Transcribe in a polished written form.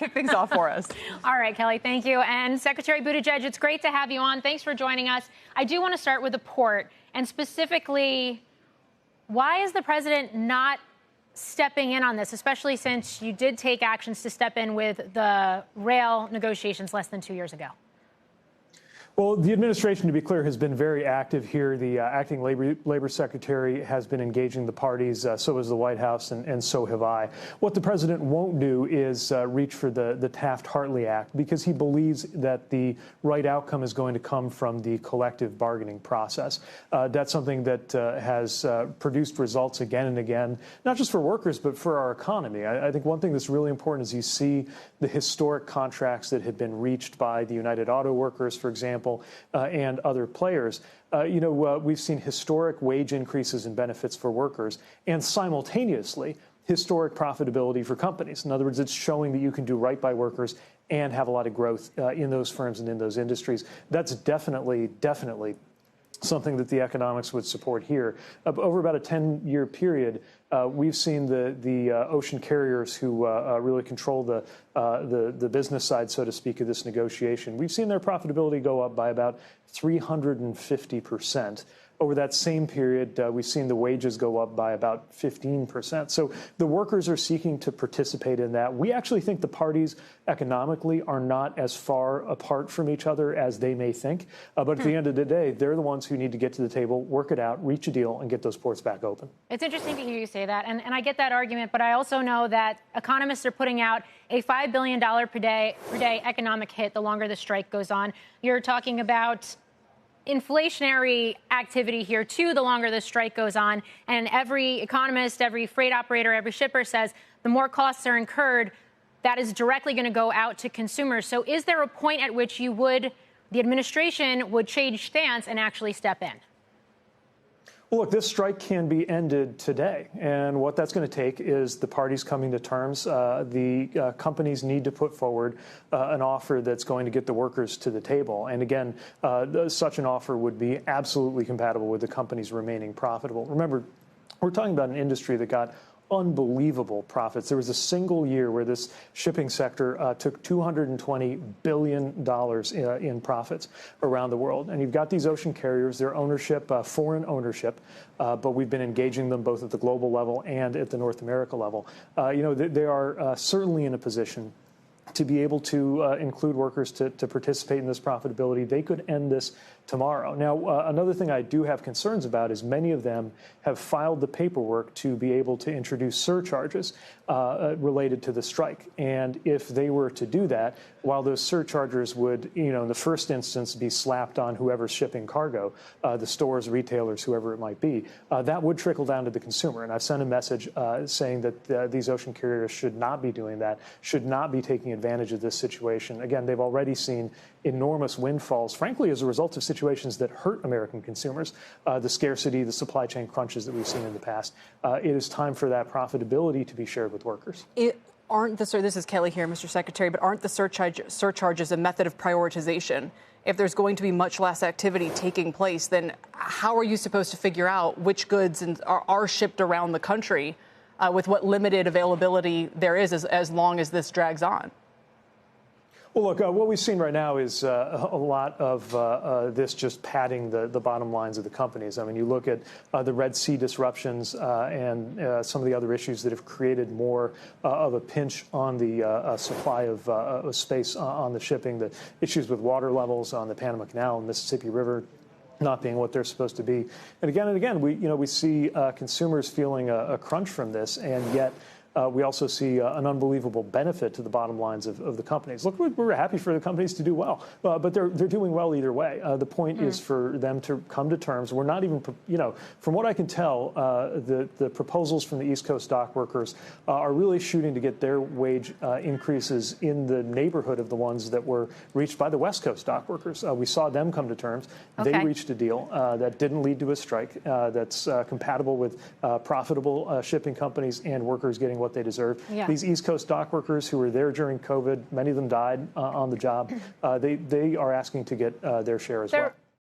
kick things off for us. All right, Kelly, thank you. And Secretary Buttigieg, it's great to have you on. Thanks for joining us. I do want to start with the port, and specifically, why is the president not stepping in on this, especially since you did take actions to step in with the rail negotiations less than 2 years ago? Well, the administration, to be clear, has been very active here. The acting labor secretary has been engaging the parties. So has the White House, and so have I. What the president won't do is reach for the Taft-Hartley Act, because he believes that the right outcome is going to come from the collective bargaining process. That's something that has produced results again and again, not just for workers, but for our economy. I think one thing that's really important is you see the historic contracts that had been reached by the United Auto Workers, for example, and other players. We've seen historic wage increases and benefits for workers, and simultaneously historic profitability for companies. In other words, it's showing that you can do right by workers and have a lot of growth in those firms and in those industries. That's definitely something that the economics would support here. Over about a 10-year period, we've seen the ocean carriers who really control the business side, so to speak, of this negotiation. We've seen their profitability go up by about 350%. Over that same period, we've seen the wages go up by about 15%. So the workers are seeking to participate in that. We actually think the parties economically are not as far apart from each other as they may think. But at the end of the day, they're the ones who need to get to the table, work it out, reach a deal, and get those ports back open. It's interesting to hear you say that. And I get that argument. But I also know that economists are putting out a $5 billion per day economic hit the longer the strike goes on. You're talking about inflationary activity here, too, the longer the strike goes on. And every economist, every freight operator, every shipper says the more costs are incurred, that is directly going to go out to consumers. So is there a point at which the administration would change stance and actually step in? Well, look, this strike can be ended today. And what that's going to take is the parties coming to terms. The companies need to put forward an offer that's going to get the workers to the table. And again, such an offer would be absolutely compatible with the companies remaining profitable. Remember, we're talking about an industry that got unbelievable profits. There was a single year where this shipping sector took $220 billion in profits around the world. And you've got these ocean carriers, their ownership, foreign ownership, but we've been engaging them both at the global level and at the North America level. They are certainly in a position to be able to include workers to participate in this profitability. They could end this tomorrow. Now, another thing I do have concerns about is many of them have filed the paperwork to be able to introduce surcharges related to the strike. And if they were to do that, while those surcharges would, in the first instance, be slapped on whoever's shipping cargo, the stores, retailers, whoever it might be, that would trickle down to the consumer. And I've sent a message saying that these ocean carriers should not be doing that, should not be taking advantage of this situation. Again, they've already seen enormous windfalls, frankly, as a result of situations that hurt American consumers, the scarcity, the supply chain crunches that we've seen in the past. It is time for that profitability to be shared with workers. This is Kelly here, Mr. Secretary, but aren't the surcharges a method of prioritization? If there's going to be much less activity taking place, then how are you supposed to figure out which goods are shipped around the country with what limited availability there is as long as this drags on? Well, look, what we've seen right now is a lot of this just padding the bottom lines of the companies. I mean, you look at the Red Sea disruptions and some of the other issues that have created more of a pinch on the supply of space on the shipping, the issues with water levels on the Panama Canal and Mississippi River not being what they're supposed to be. And again, we see consumers feeling a crunch from this, and yet we also see an unbelievable benefit to the bottom lines of the companies. Look, we're happy for the companies to do well, but they're doing well either way. The point is for them to come to terms. We're not even, from what I can tell, the proposals from the East Coast dock workers are really shooting to get their wage increases in the neighborhood of the ones that were reached by the West Coast dock workers. We saw them come to terms. Okay. They reached a deal that didn't lead to a strike, that's compatible with profitable shipping companies and workers getting what they deserve. Yeah. These East Coast dock workers who were there during COVID, many of them died on the job. They are asking to get their share as well.